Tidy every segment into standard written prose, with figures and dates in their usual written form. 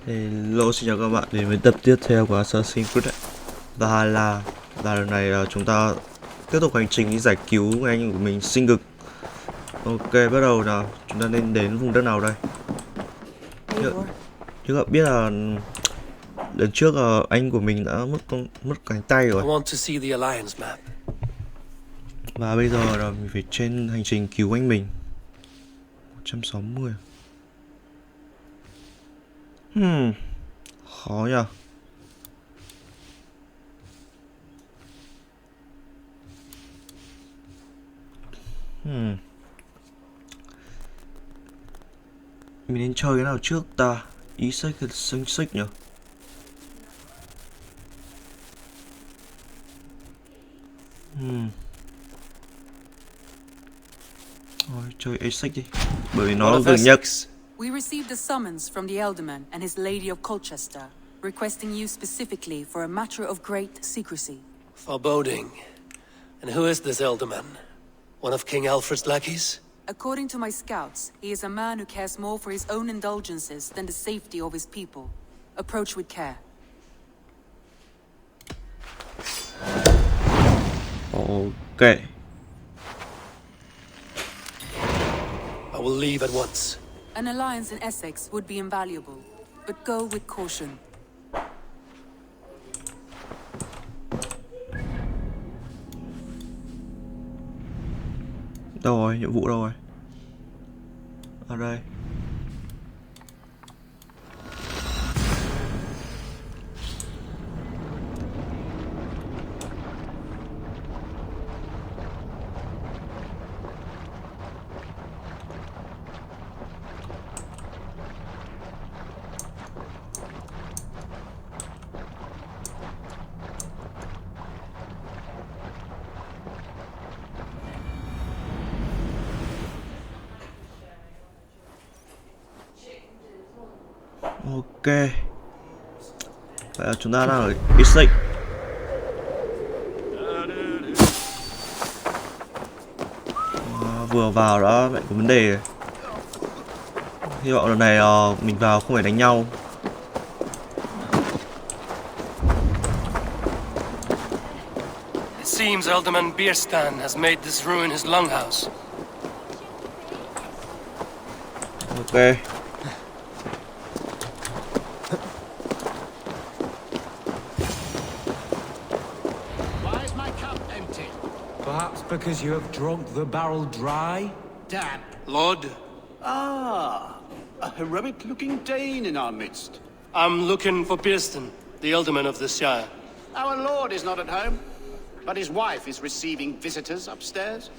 Hello, xin chào các bạn đến với tập tiếp theo của Assassin's Creed Valhalla. Và lần này chúng ta tiếp tục hành trình đi giải cứu người anh của mình sinh cực. Ok, bắt đầu nào. Chúng ta nên đến vùng đất nào đây? Như các bạn biết là lần trước anh của mình đã mất cánh tay rồi. Và bây giờ là mình phải trên hành trình cứu anh mình. 160. Khó nhờ. Mình nên chơi cái nào trước ta? Ý sách hay xanh xích nhỉ? Thôi chơi Essex đi. Bởi vì nó là gần nhất. We received a summons from the Elderman and his Lady of Colchester, requesting you specifically for a matter of great secrecy. Foreboding. And who is this Elderman? One of King Alfred's lackeys? According to my scouts, he is a man who cares more for his own indulgences than the safety of his people. Approach with care. Okay. I will leave at once. An alliance in Essex would be invaluable, but go with caution. Đâu rồi? Nhiệm vụ đâu rồi? Ở đây. Ok. Vậy là chúng ta đang ở Essex. Vừa vào đã lại có vấn đề. Hy vọng lần này mình vào không phải đánh nhau. It seems Alderman Bierstan has made this ruin his longhouse. Ok. Perhaps because you have drunk the barrel dry? Dad. Lord? Ah, a heroic-looking Dane in our midst. I'm looking for Bierstan, the Alderman of the Shire. Our lord is not at home, but his wife is receiving visitors upstairs,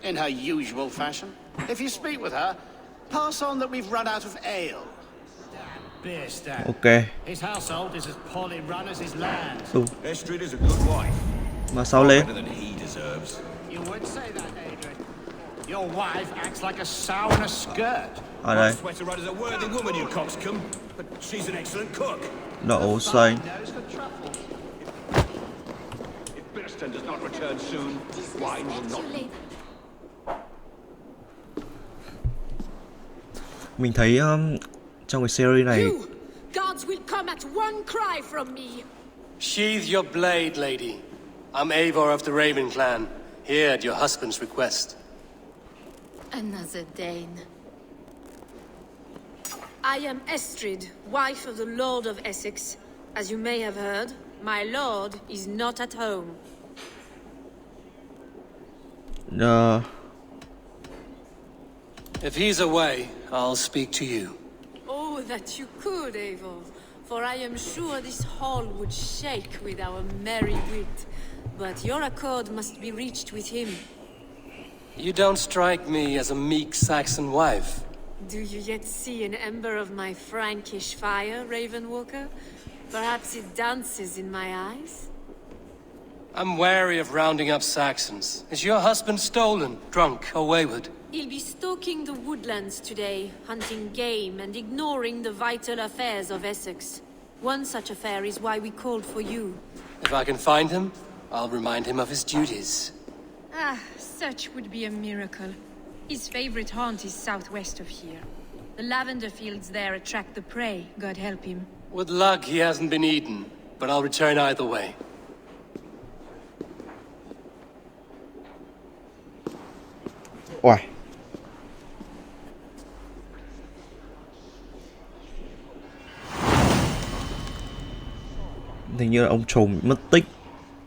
in her usual fashion. If you speak with her, pass on that we've run out of ale. Bierstan. Ok. His household is as poorly run as his land. Estrid is a good wife. Mà sao lên? Better than he deserves. You would say that, Adrian. Your wife acts like a sow in a skirt. Ở đây. Sweater is a worthy woman, you coxcomb, but she's an excellent cook. Đậu xanh. Nose for truffle. If Bierstan does not return soon, wine will not. Mình thấy trong cái series này Gods will come at one cry from me. Sheathe your blade, lady. I'm Eivor of the Raven clan, here at your husband's request. Another Dane. I am Estrid, wife of the Lord of Essex. As you may have heard, my lord is not at home. If he's away, I'll speak to you. Oh, that you could, Eivor, for I am sure this hall would shake with our merry wit. But your accord must be reached with him. You don't strike me as a meek Saxon wife. Do you yet see an ember of my Frankish fire, Ravenwalker? Perhaps it dances in my eyes? I'm wary of rounding up Saxons. Is your husband stolen, drunk, or wayward? He'll be stalking the woodlands today, hunting game and ignoring the vital affairs of Essex. One such affair is why we called for you. If I can find him, I'll remind him of his duties. Ah, such would be a miracle. His favorite haunt is southwest of here. The lavender fields there attract the prey, God help him. With luck, he hasn't been eaten, but I'll return either way. Uầy. Hình như là ông chồng mất tích.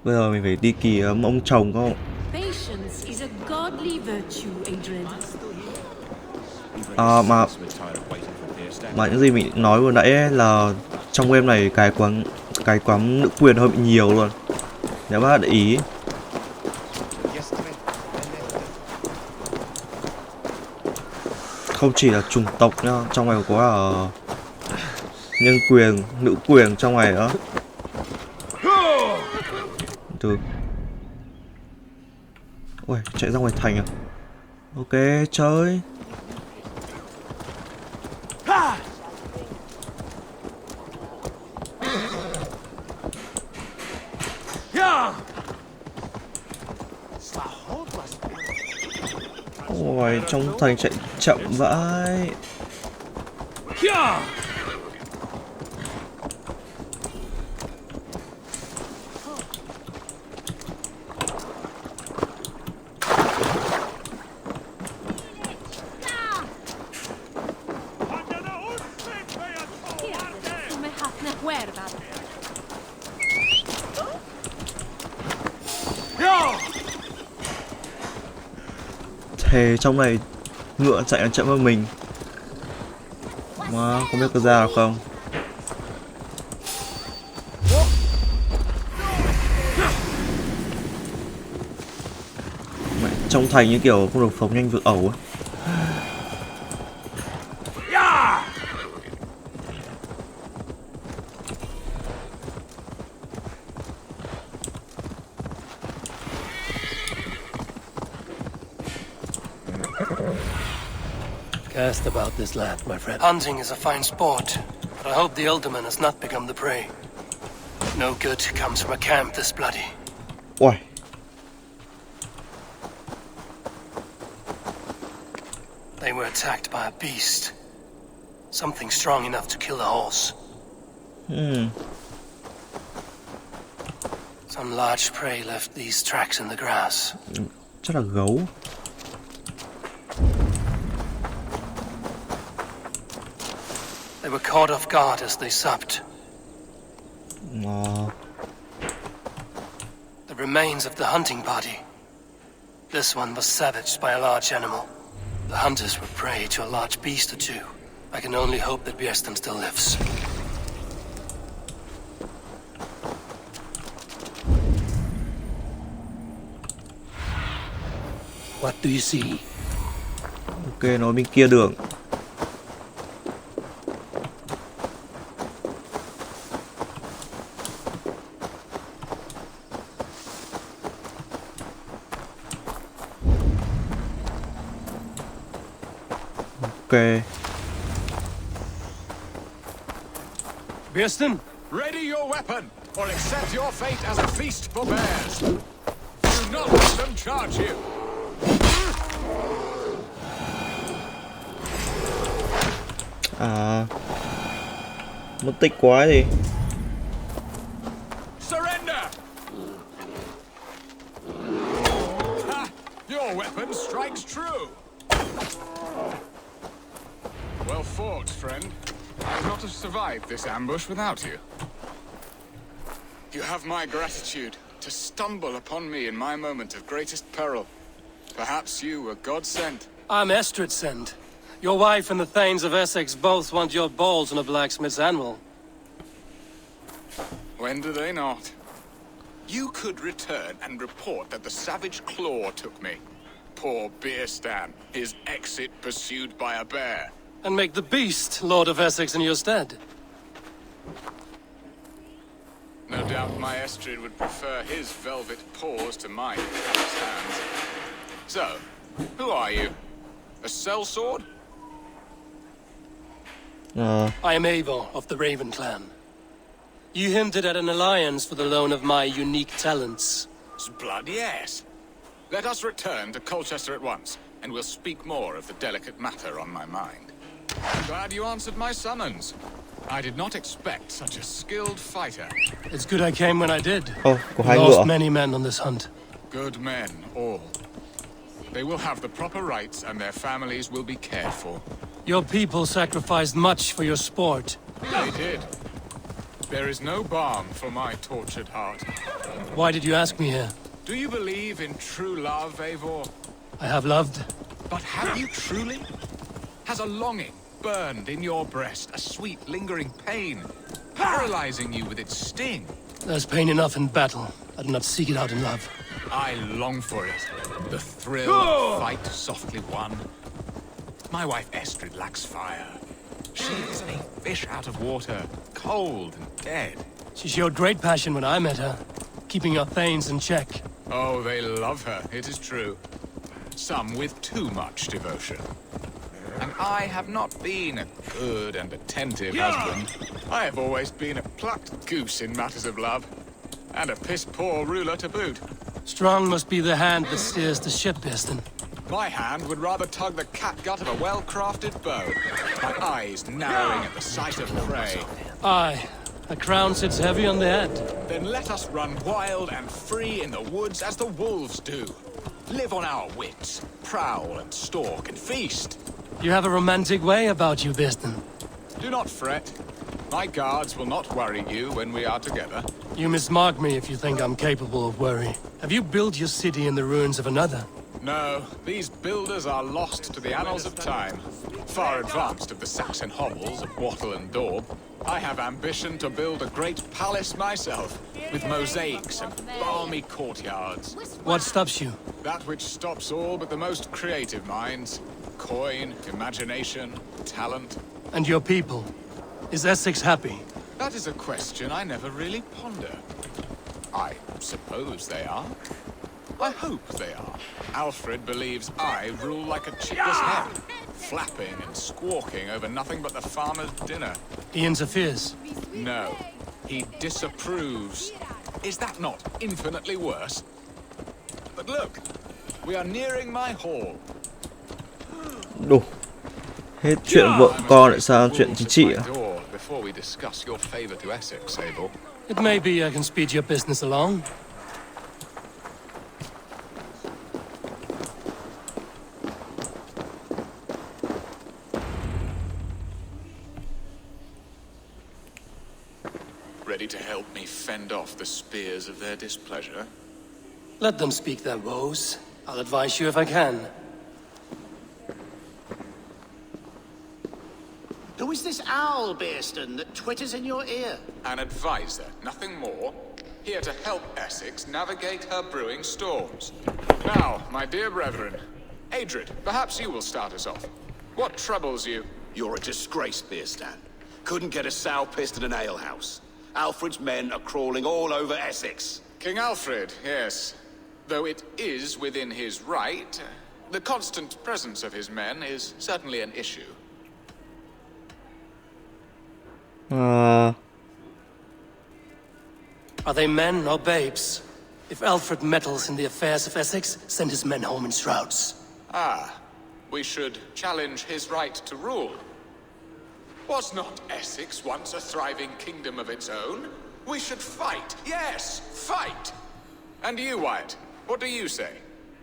Bây giờ mình phải đi kỳ ông chồng không? Patience is a godly virtue, Adrian. Mà những gì mình nói vừa nãy ấy là trong game này cái quán nữ quyền hơi bị nhiều luôn. Nếu bạn để ý. Không chỉ là chủng tộc nhá, trong này có nhân quyền, nữ quyền trong này nữa. Từ. Ui, chạy ra ngoài thành à? Ok, chơi. Ôi, trong thành chạy chậm vãi. Thề trong này ngựa chạy chậm hơn mình. Mà không biết có ra được không. Mẹ, trong thành như kiểu không được phóng nhanh vượt ẩu ấy. Cast about this lad, my friend. Hunting is a fine sport, but I hope the alderman has not become the prey. No good comes from a camp this bloody. Ôi. They were attacked by a beast. Something strong enough to kill a horse. Some large prey left these tracks in the grass. Chắc là gấu. They were caught off guard as they supped. The remains of the hunting party. This one was savaged by a large animal. The hunters were prey to a large beast or two. I can only hope that Björsten still lives. What do you see? Ok, nó bên kia đường. Ok. Björsten? Ready your weapon, or accept your fate as a feast for bears. Do not let them charge you. À. Mất tích quá gì. Surrender! Ha! Your weapon strikes true. Well fought, friend. I would not have survived this ambush without you. You have my gratitude to stumble upon me in my moment of greatest peril. Perhaps you were God-sent. I'm Estrid sent. Your wife and the Thanes of Essex both want your balls on a blacksmith's anvil. When do they not? You could return and report that the savage claw took me. Poor Björsten, his exit pursued by a bear. And make the beast Lord of Essex in your stead. No doubt my Estrid would prefer his velvet paws to mine calloused hands. So, who are you? A sellsword? I am Eivor of the Raven clan. You hinted at an alliance for the loan of my unique talents. Bloody yes. Let us return to Colchester at once, and we'll speak more of the delicate matter on my mind. I'm glad you answered my summons. I did not expect such a skilled fighter. It's good I came when I did. Có hai Lost ngựa. many men on this hunt. Good men, all. They will have the proper rights and their families will be cared for. Your people sacrificed much for your sport. They did. There is no balm for my tortured heart. Why did you ask me here? Do you believe in true love, Eivor? I have loved. But have you truly? Has a longing burned in your breast, a sweet lingering pain, paralyzing you with its sting? There's pain enough in battle. I do not seek it out in love. I long for it. The thrill of fight softly won. My wife Estrid lacks fire. She is a fish out of water, cold and dead. She showed great passion when I met her, keeping her thanes in check. Oh, they love her, it is true. Some with too much devotion. And I have not been a good and attentive husband. I have always been a plucked goose in matters of love. And a piss-poor ruler to boot. Strong must be the hand that steers the ship, Biston. My hand would rather tug the catgut of a well-crafted bow. My eyes narrowing at the sight of prey. Aye, a crown sits heavy on the head. Then let us run wild and free in the woods as the wolves do. Live on our wits, prowl and stalk and feast. You have a romantic way about you, Biston. Do not fret. My guards will not worry you when we are together. You mismark me if you think I'm capable of worry. Have you built your city in the ruins of another? No, these builders are lost to the annals of time. Far advanced of the Saxon hovels of Wattle and Daub. I have ambition to build a great palace myself, with mosaics and balmy courtyards. What stops you? That which stops all but the most creative minds. Coin, imagination, talent. And your people? Is Essex happy? That is a question I never really ponder. I suppose they are. I hope they are. Alfred believes I rule like a chickless hen, flapping and squawking over nothing but the farmer's dinner. He interferes. No, he disapproves. Is that not infinitely worse? But look, we are nearing my hall. Đủ. Hết chuyện vợ con lại sang chuyện chính trị à? Before we discuss your favor to Essex, Abel. It may be I can speed your business along. Ready to help me fend off the spears of their displeasure? Let them speak their woes. I'll advise you if I can. Who is this owl, Bearston, that twitters in your ear? An advisor, nothing more. Here to help Essex navigate her brewing storms. Now, my dear brethren, Adrid, perhaps you will start us off. What troubles you? You're a disgrace, Beerstan. Couldn't get a sow pissed in an alehouse. Alfred's men are crawling all over Essex. King Alfred, yes. Though it is within his right, the constant presence of his men is certainly an issue. Are they men or babes? If Alfred meddles in the affairs of Essex, send his men home in shrouds. Ah, we should challenge his right to rule. Was not Essex once a thriving kingdom of its own? We should fight, yes, fight! And you, Wyatt, what do you say?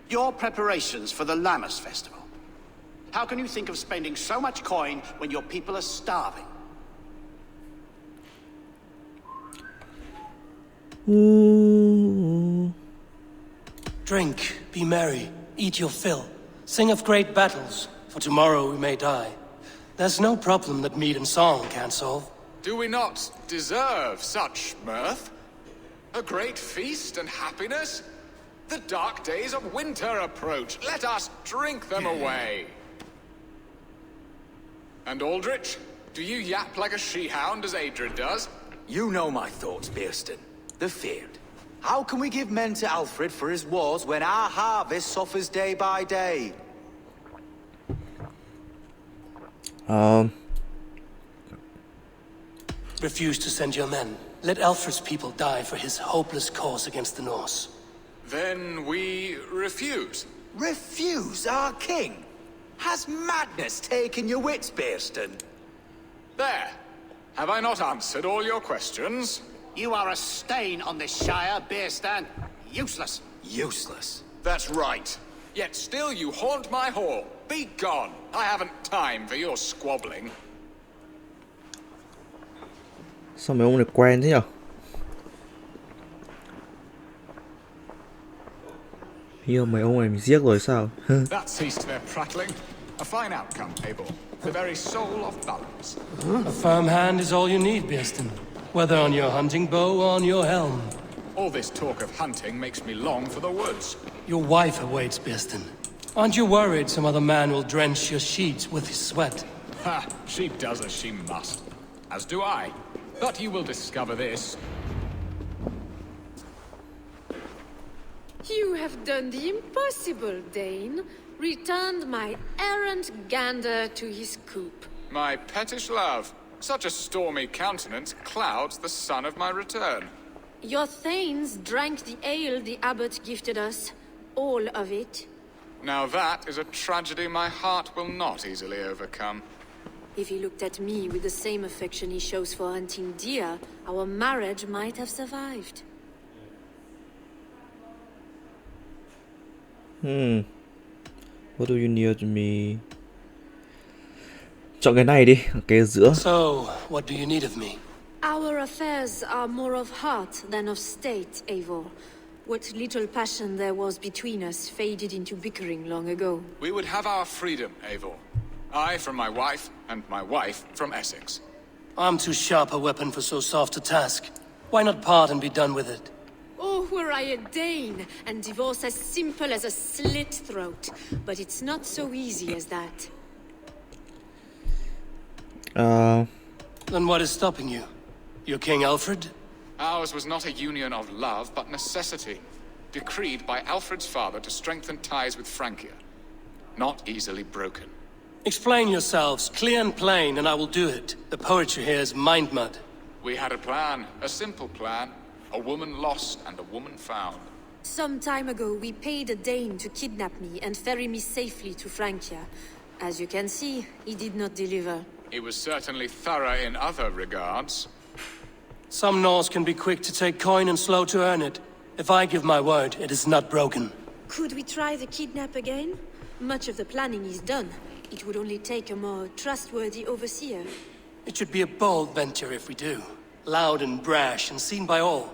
Your preparations for the Lammas festival. How can you think of spending so much coin when your people are starving? Drink, be merry, eat your fill. Sing of great battles, for tomorrow we may die. There's no problem that mead and song can't solve. Do we not deserve such mirth? A great feast and happiness? The dark days of winter approach. Let us drink them away. And Aldrich, do you yap like a she-hound as Adrid does? You know my thoughts, Bearston. The feared. How can we give men to Alfred for his wars when our harvest suffers day by day? Refuse to send your men. Let Alfred's people die for his hopeless cause against the Norse. Then we refuse. Refuse our king? Has madness taken your wits, Bearston? There. Have I not answered all your questions? You are a stain on this Shire, Beerstan. Useless. Useless. That's right. Yet still you haunt my hall. Be gone. I haven't time for your squabbling. Sao mấy ông này quen thế nhở? Hiểu mấy ông này mình giết rồi sao? That ceased their prattling. A fine outcome, Abel. The very soul of balance. A firm hand is all you need, Bearston. Whether on your hunting bow or on your helm. All this talk of hunting makes me long for the woods. Your wife awaits, Bearston. Aren't you worried some other man will drench your sheets with his sweat? Ha! She does as she must. As do I. But you will discover this. You have done the impossible, Dane. Returned my errant gander to his coop. My pettish love. Such a stormy countenance clouds the sun of my return. Your thanes drank the ale the abbot gifted us. All of it. Now that is a tragedy my heart will not easily overcome. If he looked at me with the same affection he shows for hunting deer, our marriage might have survived. What do you need me? Chọn cái này đi, cái giữa. So, what do you need of me? Our affairs are more of heart than of state, Eivor. What little passion there was between us faded into bickering long ago. We would have our freedom, Eivor. I from my wife, and my wife from Essex. I'm too sharp a weapon for so soft a task. Why not part and be done with it? Oh, were I a Dane, and divorce as simple as a slit throat. But it's not so easy as that. Then what is stopping you? Your King Alfred? Ours was not a union of love, but necessity. Decreed by Alfred's father to strengthen ties with Francia. Not easily broken. Explain yourselves, clear and plain, and I will do it. The poetry here is mind mud. We had a plan, a simple plan. A woman lost and a woman found. Some time ago, we paid a Dane to kidnap me and ferry me safely to Francia. As you can see, he did not deliver. He was certainly thorough in other regards. Some Norse can be quick to take coin and slow to earn it. If I give my word, it is not broken. Could we try the kidnap again? Much of the planning is done. It would only take a more trustworthy overseer. It should be a bold venture if we do. Loud and brash and seen by all.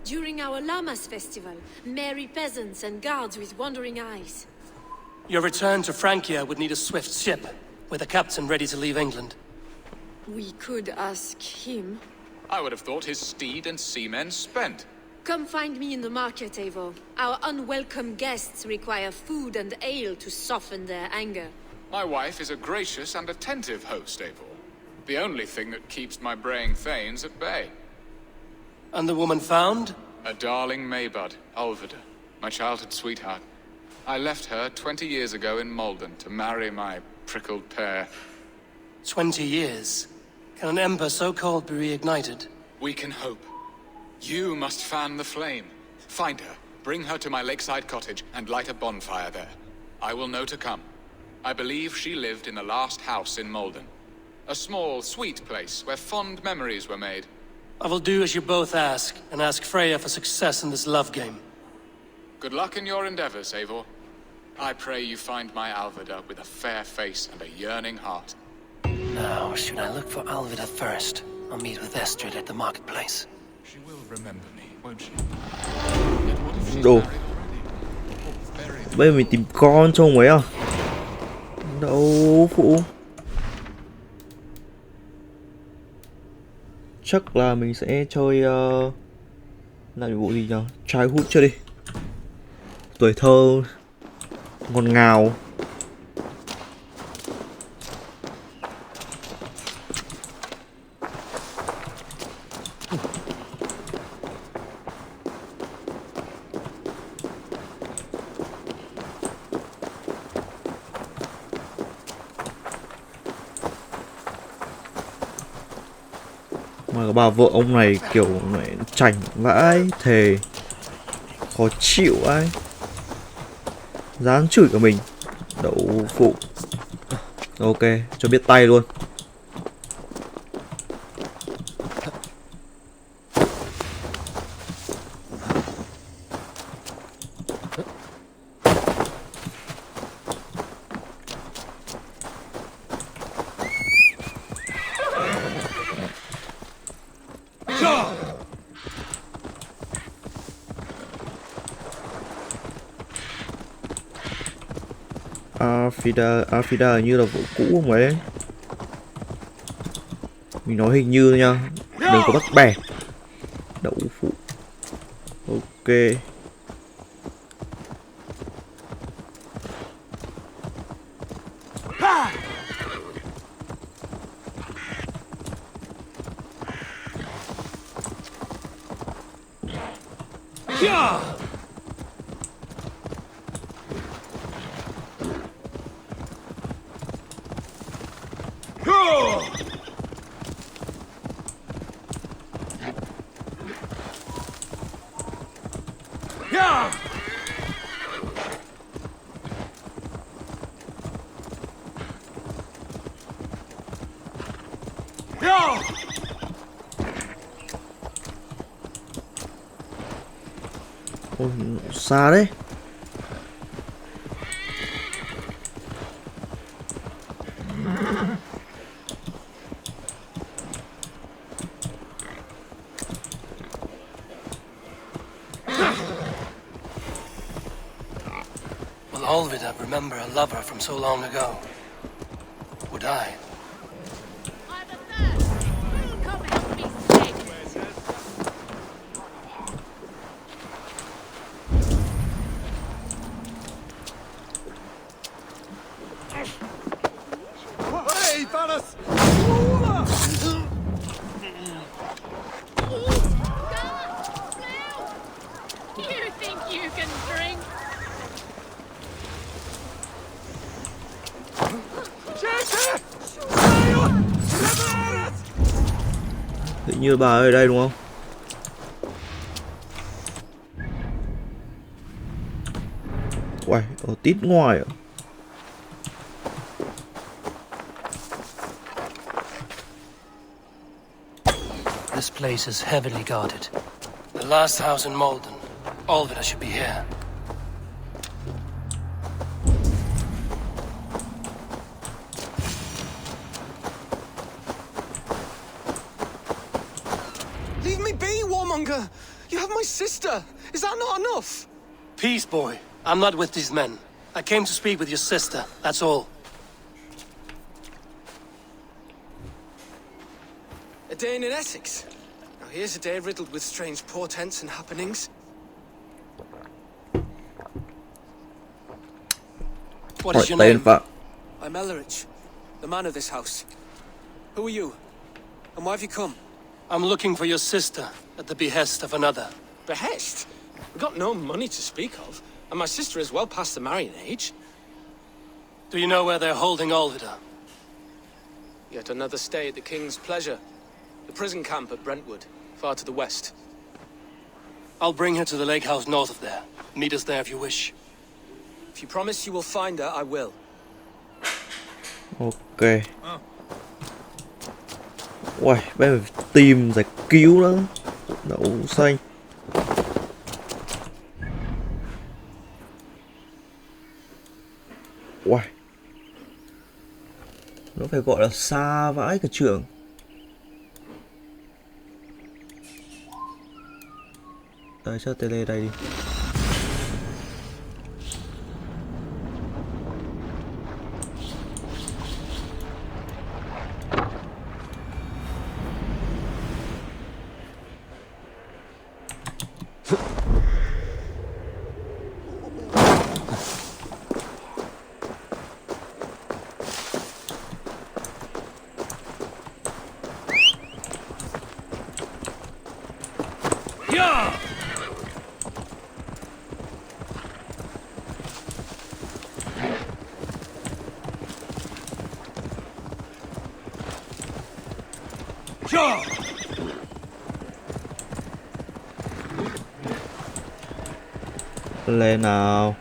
During our Llamas festival, merry peasants and guards with wandering eyes. Your return to Francia would need a swift ship, with a captain ready to leave England. We could ask him. I would have thought his steed and seamen spent. Come find me in the market, Eivor. Our unwelcome guests require food and ale to soften their anger. My wife is a gracious and attentive host, Eivor. The only thing that keeps my braying thanes at bay. And the woman found? A darling Maybud, Ulvida, my childhood sweetheart. I left her 20 years ago in Malden to marry my prickled pear. 20 years. Can an ember so cold be reignited? We can hope. You must fan the flame. Find her, bring her to my lakeside cottage, and light a bonfire there. I will know to come. I believe she lived in the last house in Malden. A small, sweet place where fond memories were made. I will do as you both ask, and ask Freya for success in this love game. Good luck in your endeavors, Eivor. I pray you find my Alvida with a fair face and a yearning heart. Now, should I look for Alvida first, or meet with Estrid at the marketplace? She will remember me, won't she? Yet what if she's Đồ. married already? Or very Bây giờ mình tìm con cho ông ấy à? Đâu phụ. Chắc là mình sẽ chơi làm nhiệm vụ gì nhỉ? Trai hút chưa đi. Tuổi thơ ngọt ngào. Mà bà vợ ông này kiểu mẹ chảnh vãi thề, khó chịu ai, dám chửi cả mình. Đậu phụ. Ok, cho biết tay luôn. Alfida hình như là vụ cũ không ấy. Mình nói hình như nha, đừng có bắt bẻ. Đậu phụ. Ok. Ôi, xa đấy. Will Olvida remember a lover from so long ago? Would I? I'm a third. Come help me sing. Hey, fellas! You think you can drink? Hình như bà ở đây đúng không? Uầy, ở tít ngoài à? This place is heavily guarded. The last house in Malden. Olvida should be here. Leave me be, warmonger! You have my sister! Is that not enough? Peace, boy. I'm not with these men. I came to speak with your sister, that's all. A day in Essex. Now here's a day riddled with strange portents and happenings. What Hỏi is your tên name? vợ. I'm Ellerich, the man of this house. Who are you? And why have you come? I'm looking for your sister at the behest of another. Behest? We've got no money to speak of, and my sister is well past the marrying age. Do you know where they're holding Olvida? Yet another stay at the King's pleasure. The prison camp at Brentwood, far to the west. I'll bring her to the lake house north of there. Meet us there if you wish. If you promise you will find her, I will. Ok. Uầy, bây giờ phải tìm giải cứu nữa. Đậu xanh. Uầy. Nó phải gọi là xa vãi cả trường. Đấy, cho tele đây đi. Lên nào.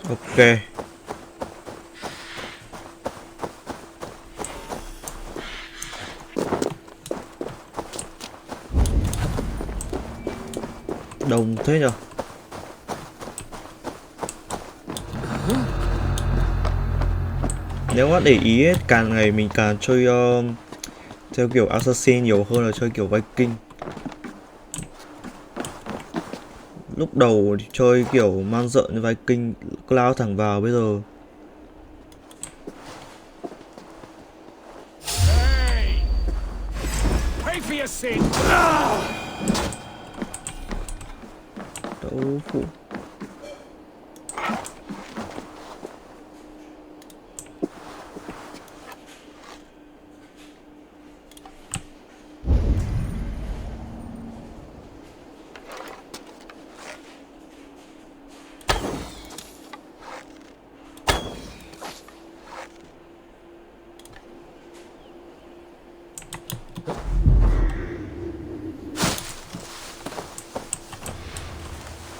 Ok. Đông thế nhở? Nếu mà để ý ấy, càng ngày mình càng chơi theo kiểu assassin nhiều hơn là chơi kiểu Viking. Lúc đầu thì chơi kiểu man rợ như Viking, lao thẳng vào, bây giờ đấu phụ.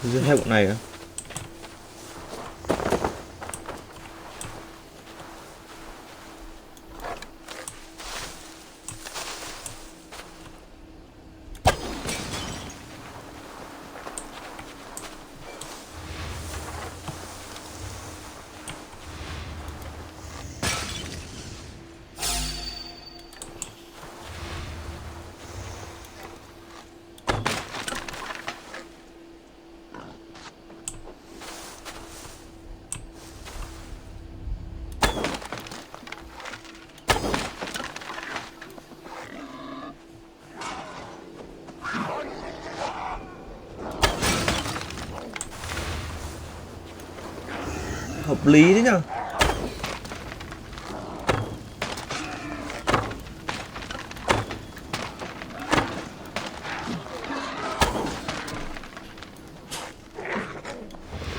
Giết hết bọn này à? Hợp lý đấy nhở.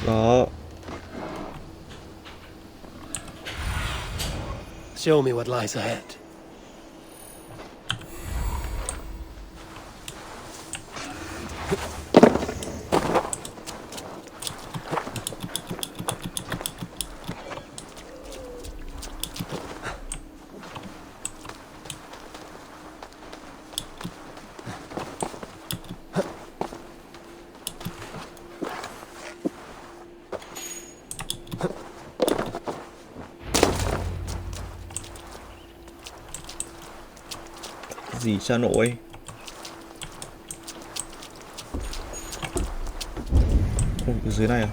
Đó. Show me what lies ahead. Gì cha nội. Ôi, cái dưới này à?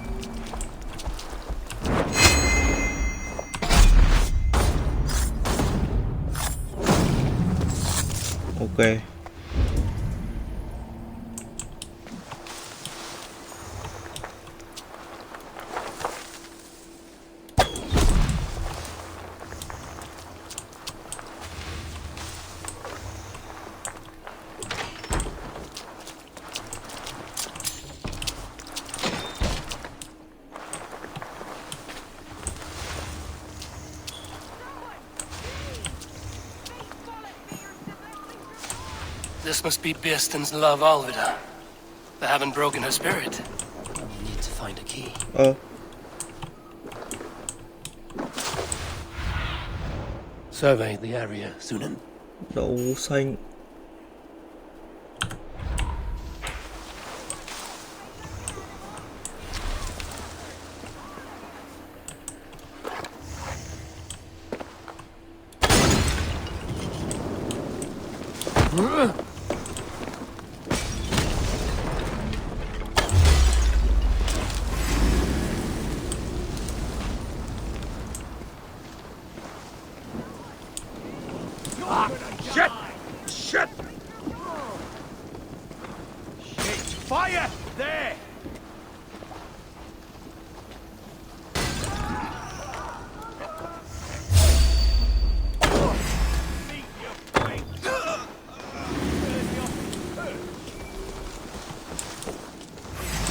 Ok. This must be Bearston's love Alvida. They haven't broken her spirit. We need to find a key. Survey the area, Sunan. Đậu xanh. Fire! There!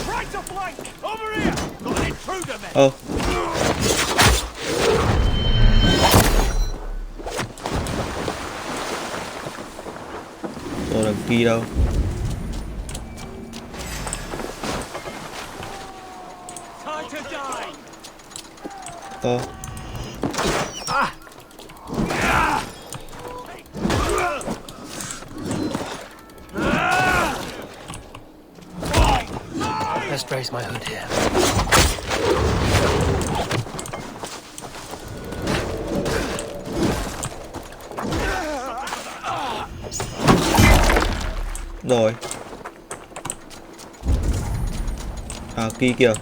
Right to flank! Over here! Got an intruder, man! Rồi đằng kia đâu? Time to die! Ồ. Let's raise my hood here. Rồi. À, Kỳ kìa.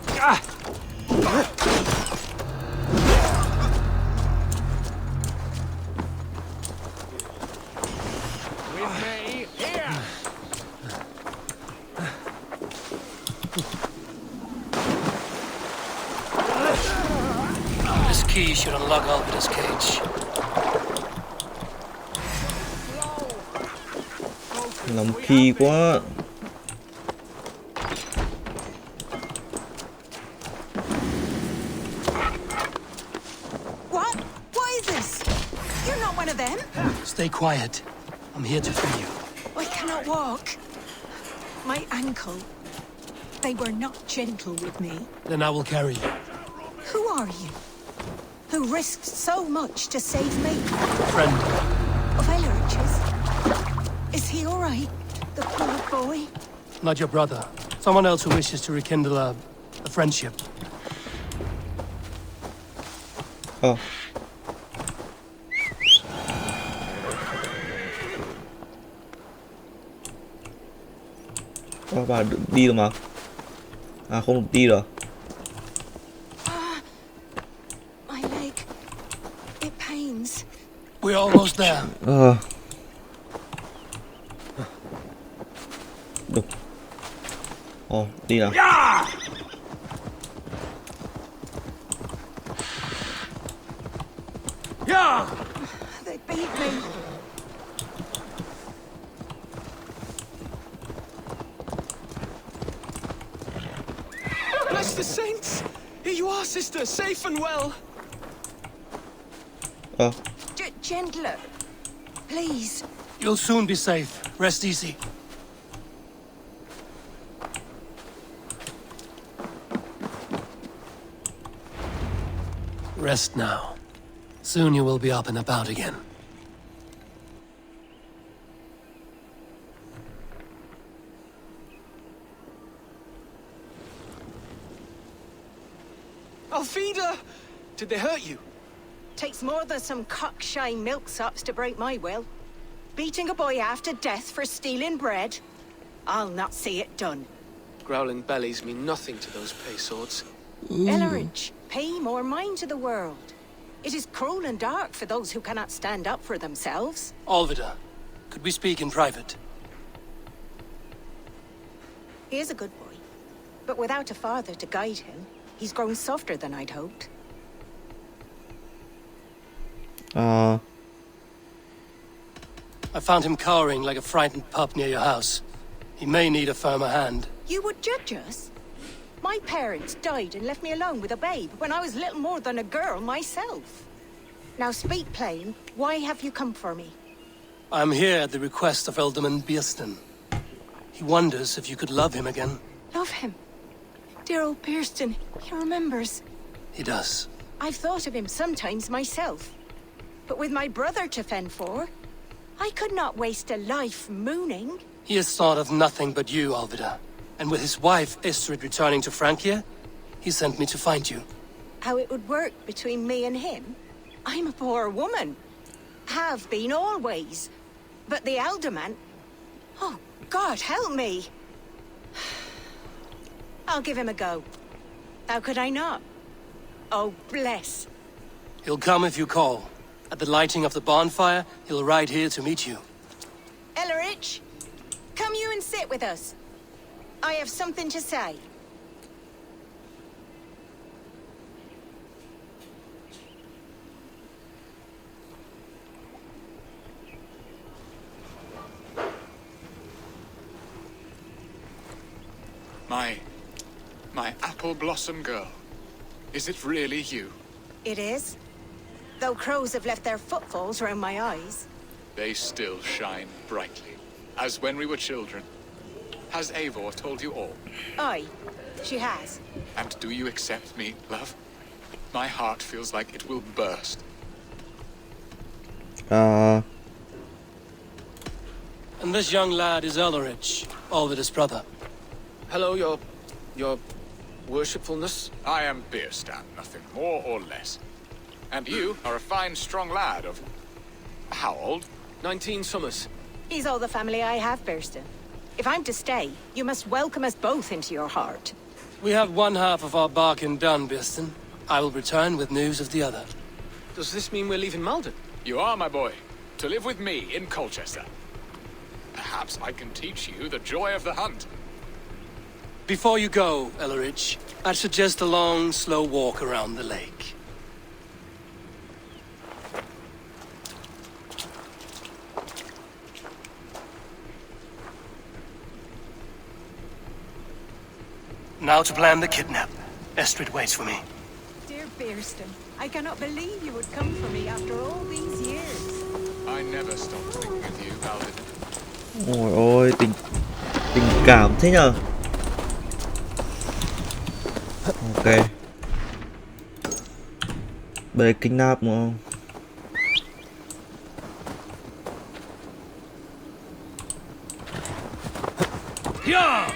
This key should unlock Alberta's cage. Làm Kỳ quá. What? What is this? You're not one of them. Stay quiet. I'm here to free you. I cannot walk. My ankle. They were not gentle with me. Then I will carry you. Who are you? Who risked so much to save me? Friend, Of Elrich's? Is he all right? The poor boy? not your brother. Someone else who wishes to rekindle a friendship. Ờ. Ờ, bà đi được mà. À, không được đi được. My leg. It pains. We're almost there. Ờ. Được. Ồ, đi nào. They beat me. Bless the saints! Here you are, sister, safe and well. Ờ. Gentler. Please. You'll soon be safe. Rest easy. Rest now. Soon you will be up and about again. Alfida! Did they hurt you? Takes more than some cockshy milksops to break my will. Beating a boy half to death for stealing bread? I'll not see it done. Growling bellies mean nothing to those pay swords. Ellerich, pay more mind to the world. It is cruel and dark for those who cannot stand up for themselves. Alvida, could we speak in private? He is a good boy, but without a father to guide him, he's grown softer than I'd hoped. À, I found him cowering like a frightened pup near your house. He may need a firmer hand. You would judge us? My parents died and left me alone with a babe when I was little more than a girl myself. Now speak plain, why have you come for me? I'm here at the request of Alderman Biersten. He wonders if you could love him again. Love him. Dear old Biersten, he remembers. He does. I've thought of him sometimes myself. But with my brother to fend for, I could not waste a life mooning. He has thought of nothing but you, Alvida. And with his wife, Estrid, returning to Francia, he sent me to find you. How it would work between me and him? I'm a poor woman. Have been always. But the alderman... Oh, God, help me. I'll give him a go. How could I not? Oh, bless. He'll come if you call. At the lighting of the bonfire, he'll ride here to meet you. Ellerich, come you and sit with us. I have something to say. My apple blossom girl. Is it really you? It is. Though crows have left their footfalls round my eyes. They still shine brightly, as when we were children. Has Eivor told you all? Aye, she has. And do you accept me, love? My heart feels like it will burst. And this young lad is Elrich, Olvid's brother. Hello, your worshipfulness. I am Beerstan, nothing more or less. And you are a fine, strong lad of... how old? 19 summers. He's all the family I have, Burston. If I'm to stay, you must welcome us both into your heart. We have one half of our bargain done, Birston. I will return with news of the other. Does this mean we're leaving Malden? You are, my boy, to live with me in Colchester. Perhaps I can teach you the joy of the hunt. Before you go, Elrich, I'd suggest a long, slow walk around the lake. Now to plan the kidnap. Estrid waits for me. Dear Burston, I cannot believe you would come for me after all these years. I never stopped thinking of you, Valden. Ôi ôi, tình cảm thế nhờ. Ok. Bề kidnap đúng không? Yeah!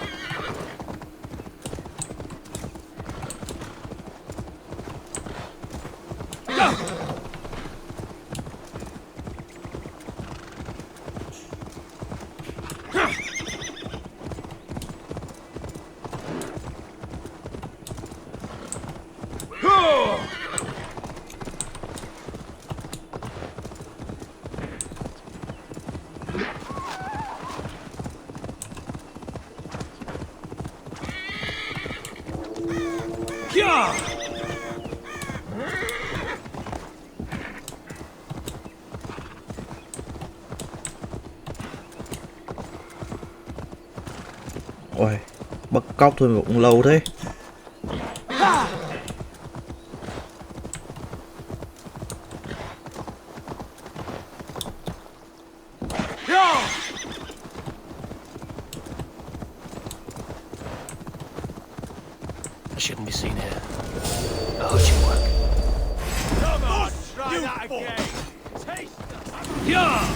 Ôi, bắt cóc thôi mà cũng lâu thế. I shouldn't be seen here. I heard you work. Come on, try that again. Taste them. Yeah!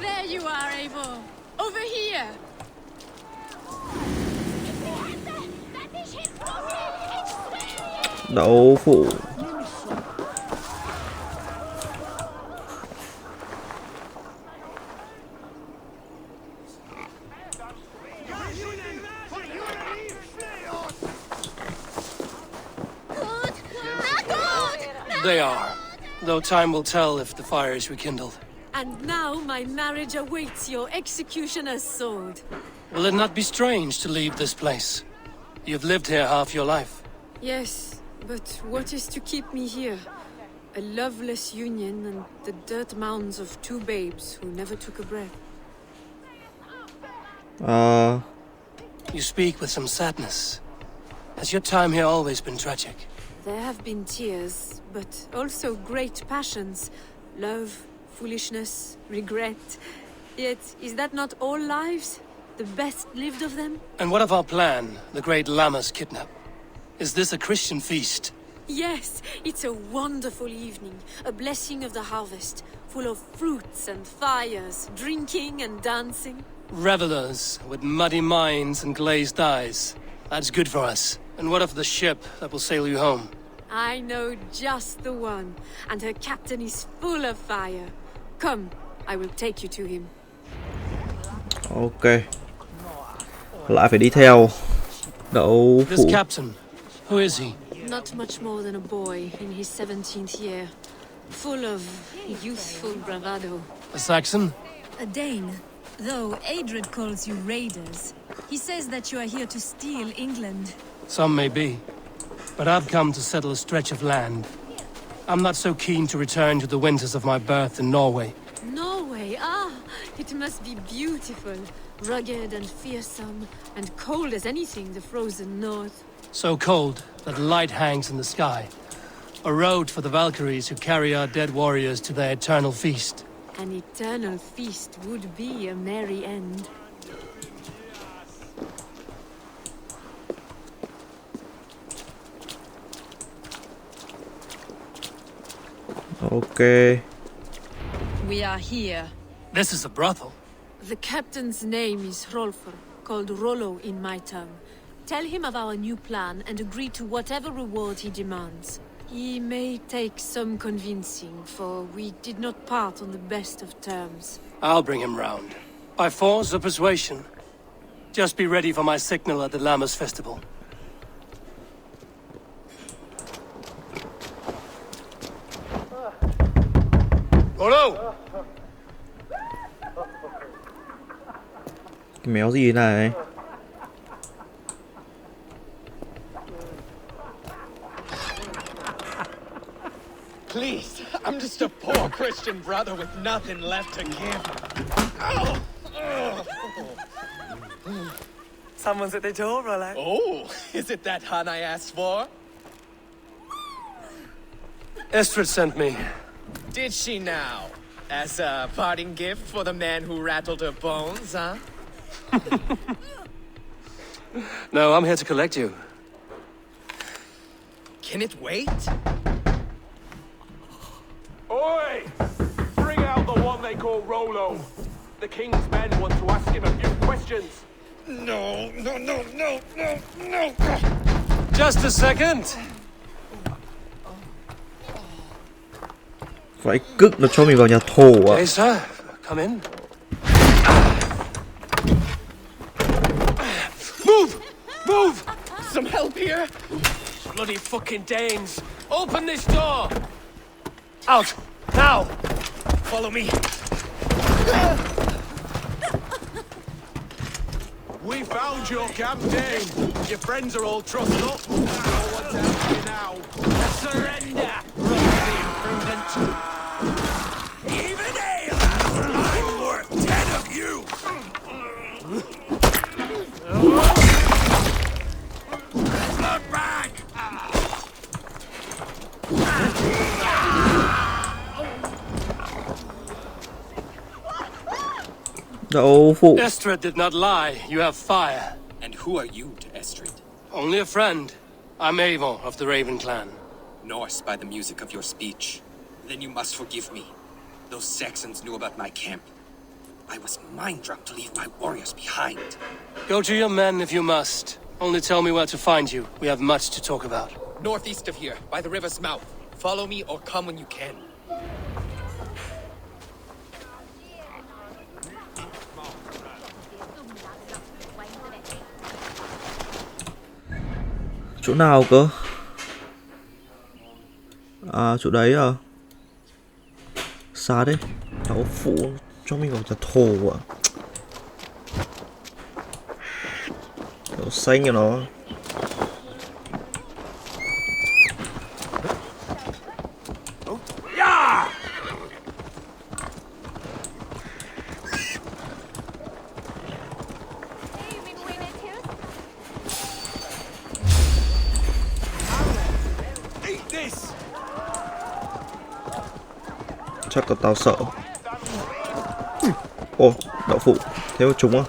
There you are, Eivor. Over here. Đậu phụ. They are. Though time will tell if the fire is rekindled. And now my marriage awaits your executioner's sword. Will it not be strange to leave this place? You've lived here half your life. Yes, but what is to keep me here? A loveless union and the dirt mounds of two babes who never took a breath. You speak with some sadness. Has your time here always been tragic? There have been tears, but also great passions. Love, foolishness, regret. Yet, is that not all lives? The best lived of them? And what of our plan, the great Lamma's kidnap? Is this a Christian feast? Yes, it's a wonderful evening. A blessing of the harvest, full of fruits and fires, drinking and dancing. Revelers with muddy minds and glazed eyes. That's good for us. And what of the ship that will sail you home? I know just the one, and her captain is full of fire. Come, I will take you to him. Ok. Lại phải đi theo. Đậu This phụ. captain, who is he? Not much more than a boy in his 17th year, full of youthful bravado. A Saxon? A Dane, though Adred calls you raiders. He says that you are here to steal England. Some may be. But I've come to settle a stretch of land. I'm not so keen to return to the winters of my birth in Norway. Norway, ah, it must be beautiful. Rugged and fearsome, and cold as anything the frozen north. So cold that light hangs in the sky. A road for the Valkyries who carry our dead warriors to their eternal feast. An eternal feast would be a merry end. Ok. We are here. This is a brothel. The captain's name is Hrolfr, called Rollo in my tongue. Tell him of our new plan and agree to whatever reward he demands. He may take some convincing, for we did not part on the best of terms. I'll bring him round. By force or persuasion. Just be ready for my signal at the Lammas festival. Rollo! Cái méo gì thế này? Please, I'm just a poor Christian brother with nothing left to give. Someone's at the door, Rollo. Oh, is it that hun I asked for? Estrid sent me. Did she now? As a parting gift for the man who rattled her bones, huh? No, I'm here to collect you. Can it wait? Oi! Bring out the one they call Rollo. The king's men want to ask him a few questions. No. Just a second. Phải cức nó cho mình vào nhà thổ à? Hey, sir. Come in. Move! Some help here? Bloody fucking Danes! Open this door! Out! Now! Follow me. We found your camp, Dane. Your friends are all trussed up. I know what's happening now. Surrender, roughly imprudent. Even I'm worth 10 of you. Look back. Đậu phụ. Estrid did not lie. You have fire. And who are you to Estrid? Only a friend. I'm Avon of the Raven clan. Norse by the music of your speech. Then you must forgive me. Those Saxons knew about my camp. I was mind-drunk to leave my warriors behind. Go to your men if you must. Only tell me where to find you. We have much to talk about. Northeast of here, by the river's mouth. Follow me or come when you can. Chỗ nào cơ? À, chỗ đấy à? Xa đấy. Đậu phụ cho mình vào nhà thổ à? Đậu xanh cho nó. Chắc là tao sợ. Ồ, đậu phụ. Thế có trúng không?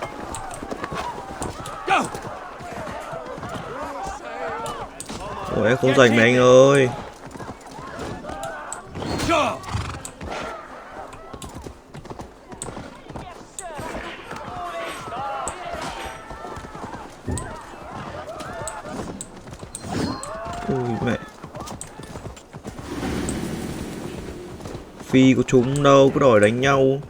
Ôi, em không giành mày anh ơi. Ui mẹ. Phi của chúng đâu có đòi đánh nhau.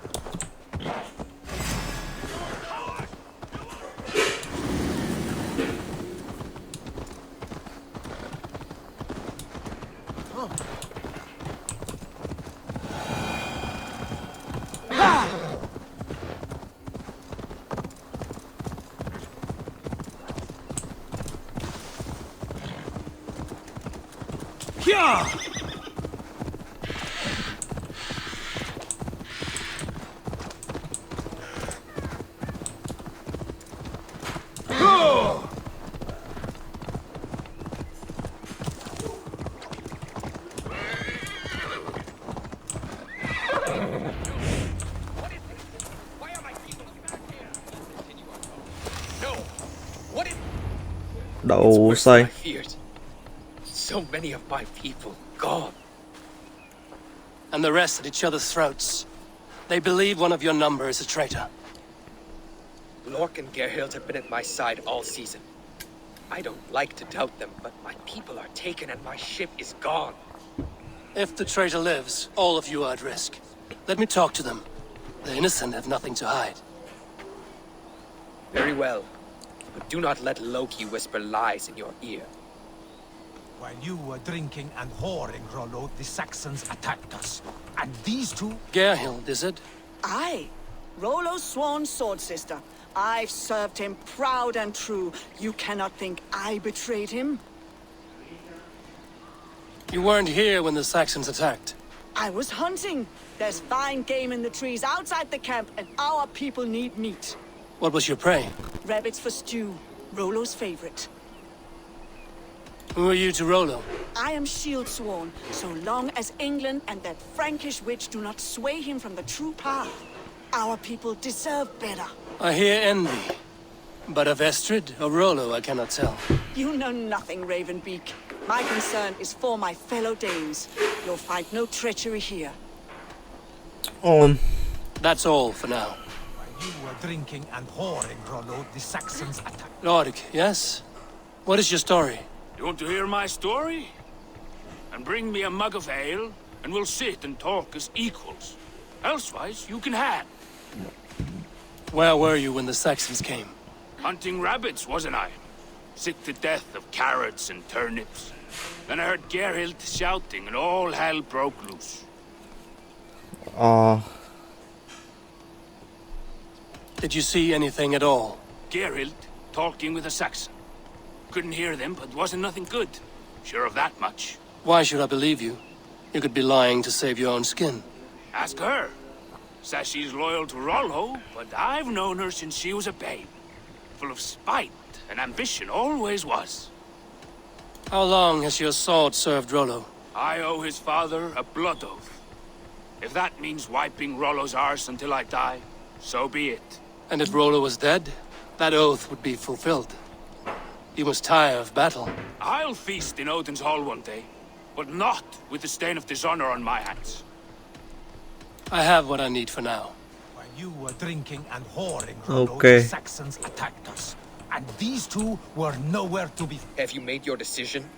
Đậu xay. So many of my people gone. And the rest at each other's throats. They believe one of your number is a traitor. Lork and Gerhild have been at my side all season. I don't like to doubt them, but my people are taken and my ship is gone. If the traitor lives, all of you are at risk. Let me talk to them. The innocent have nothing to hide. Very well. But do not let Loki whisper lies in your ear. While you were drinking and whoring, Rollo, the Saxons attacked us. And these two... Gerhild, is it? Aye. Rollo's sworn sword sister. I've served him proud and true. You cannot think I betrayed him? You weren't here when the Saxons attacked. I was hunting. There's fine game in the trees outside the camp, and our people need meat. What was your prey? Rabbits for stew. Rollo's favorite. Who are you to Rollo? I am shield sworn, so long as England and that Frankish witch do not sway him from the true path. Our people deserve better. I hear envy. But of Estrid or Rollo, I cannot tell. You know nothing, Ravenbeak. My concern is for my fellow Danes. You'll find no treachery here. That's all for now. While you were drinking and whoring, Rollo, the Saxons attacked. Lord, yes? What is your story? You want to hear my story? And bring me a mug of ale, and we'll sit and talk as equals. Elsewise, you can hang. Where were you when the Saxons came? Hunting rabbits, wasn't I? Sick to death of carrots and turnips. Then I heard Gerhild shouting, and all hell broke loose. Did you see anything at all? Gerhild talking with a Saxon. Couldn't hear them, but wasn't nothing good. Sure of that much. Why should I believe you? You could be lying to save your own skin. Ask her. Says she's loyal to Rollo, but I've known her since she was a babe. Full of spite and ambition, always was. How long has your sword served Rollo? I owe his father a blood oath. If that means wiping Rollo's arse until I die, so be it. And if Rollo was dead, that oath would be fulfilled. You must tire of battle. I'll feast in Odin's hall one day, but not with the stain of dishonor on my hands. I have what I need for now. While you were drinking and whoring, Rollo, the Saxons attacked us. And these two were nowhere to be... Have you made your decision?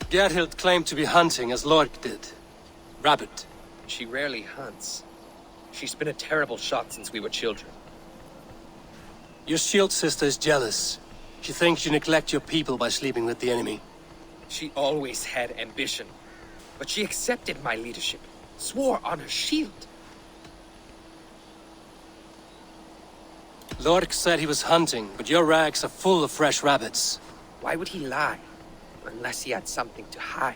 Gerhild claimed to be hunting as Lork did. Rabbit. She rarely hunts. She's been a terrible shot since we were children. Your shield sister is jealous. She thinks you neglect your people by sleeping with the enemy. She always had ambition. But she accepted my leadership. Swore on her shield. Lork said he was hunting, but your rags are full of fresh rabbits. Why would he lie? Unless he had something to hide.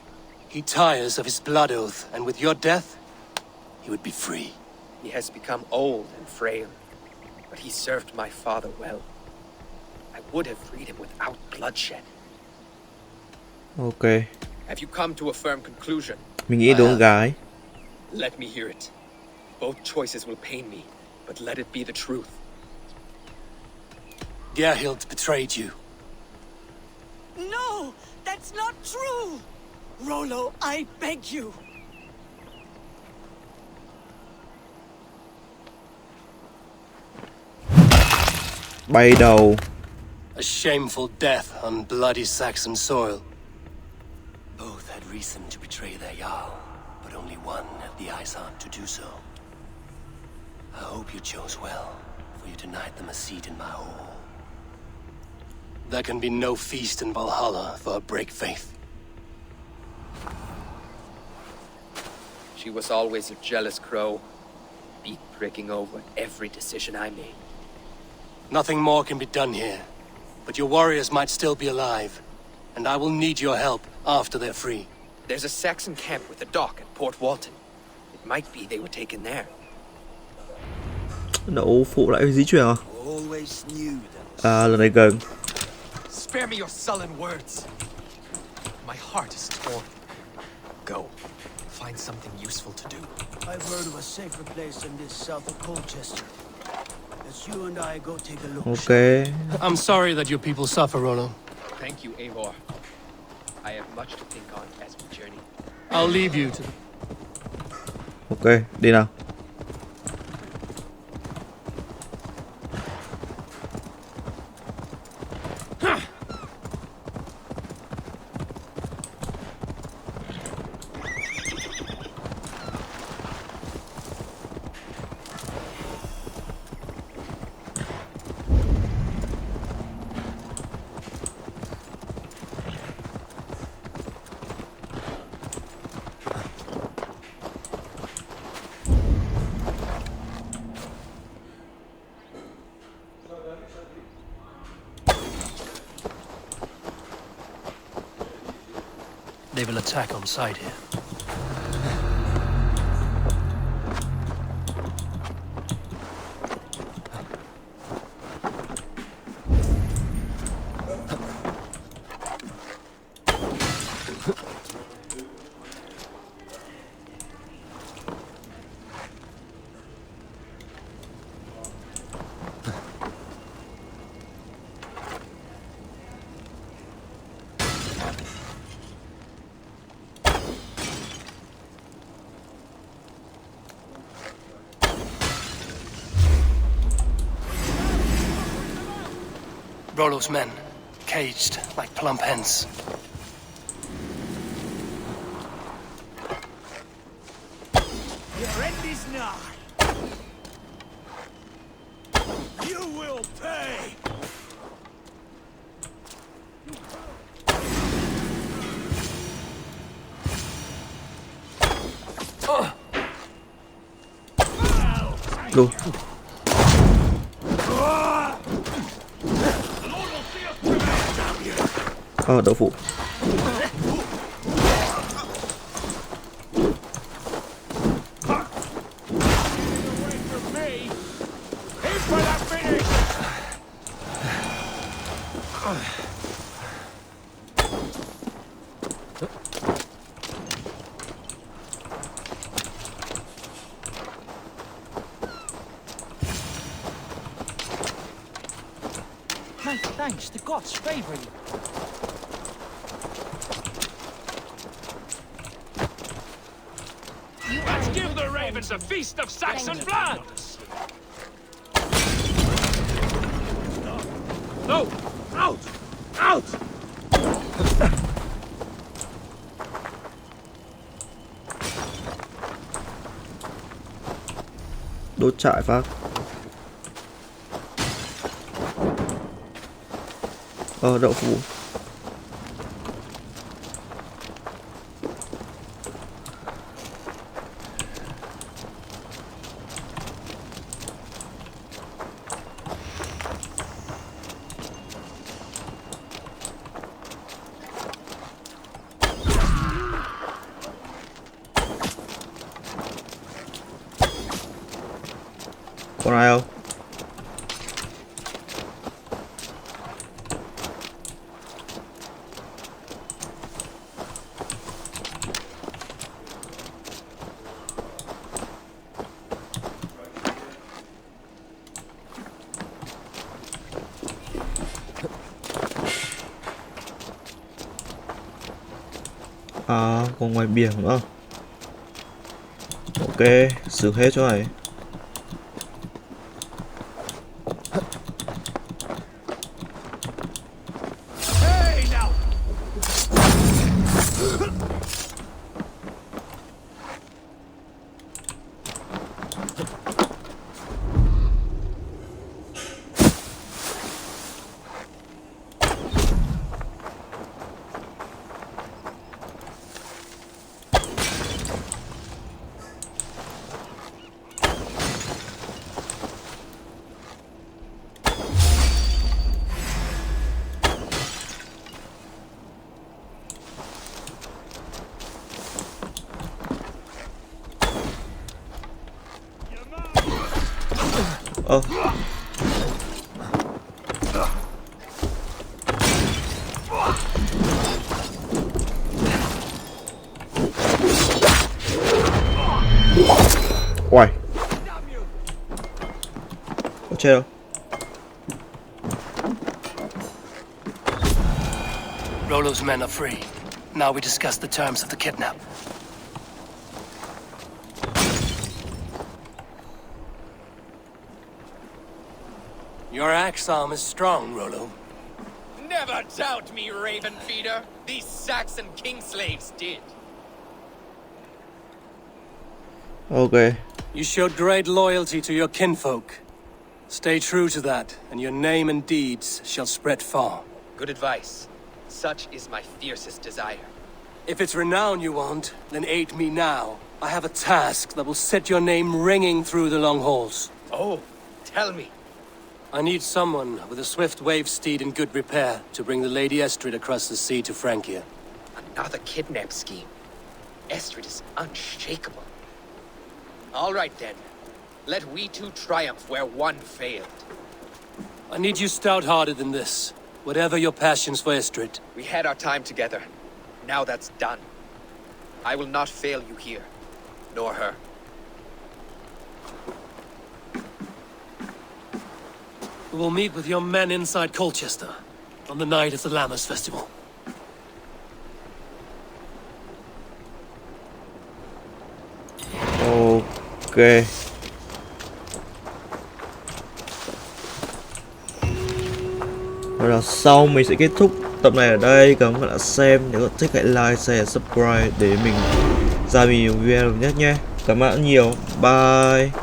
He tires of his blood oath, and with your death, he would be free. He has become old and frail, but he served my father well. I would have freed him without bloodshed. Ok. Have you come to a firm conclusion? Mình nghĩ đúng gái. Let me hear it. Both choices will pain me, but let it be the truth. Gerhild betrayed you. No, that's not true! Rollo, I beg you. Bay đầu. A shameful death on bloody Saxon soil. Both had reason to betray their Jarl, but only one had the eyesight to do so. I hope you chose well, for you denied them a seat in my hall. There can be no feast in Valhalla for a break faith. She was always a jealous crow, beak pricking over every decision I made. Nothing more can be done here, but your warriors might still be alive, and I will need your help after they're free. There's a Saxon camp with a dock at Port Walton. It might be they were taken there. Đậu phụ lại di chuyển à? Always knew that. À, lần này gần. Spare me your sullen words. My heart is torn. Go. Find something useful to do. I've heard of a safer place than this south of Colchester. As you and I go take a look. Ok. I'm sorry that your people suffer, Rollo. Thank you, Eivor. I have much to think on as we journey. I'll leave you to... Ok, đi nào. They will attack on sight here. Rollo's men, caged like plump hens. Your end is nigh. You will pay. Go. Đậu phụ. My thanks, the gods favor you. Let's give the ravens a feast of Saxon blood! No! Out! Out! Đốt trại phát. Đậu phụ. Còn ai không? À, còn ngoài biển nữa. Ok, xử hết chỗ này. chết đâu. Rollo's men are free. Now we discuss the terms of the kidnap. Your axe arm is strong, Rollo. Never doubt me, Raven Feeder. These Saxon king slaves did. Okay. You showed great loyalty to your kinfolk. Stay true to that, and your name and deeds shall spread far. Good advice. Such is my fiercest desire. If it's renown you want, then aid me now. I have a task that will set your name ringing through the long halls. Oh, tell me. I need someone with a swift wave steed in good repair to bring the Lady Estrid across the sea to Francia. Another kidnap scheme. Estrid is unshakable. All right then. Let we two triumph where one failed. I need you stout-hearted in this, whatever your passions for Estrid. We had our time together. Now that's done. I will not fail you here, nor her. We will meet with your men inside Colchester on the night of the Lammas Festival. Ok. Rồi là sau mình sẽ kết thúc tập này ở đây. Cảm ơn các bạn đã xem. Nếu các thích hãy like, share, subscribe để mình ra nhiều video nhất nhé. Cảm ơn nhiều. Bye.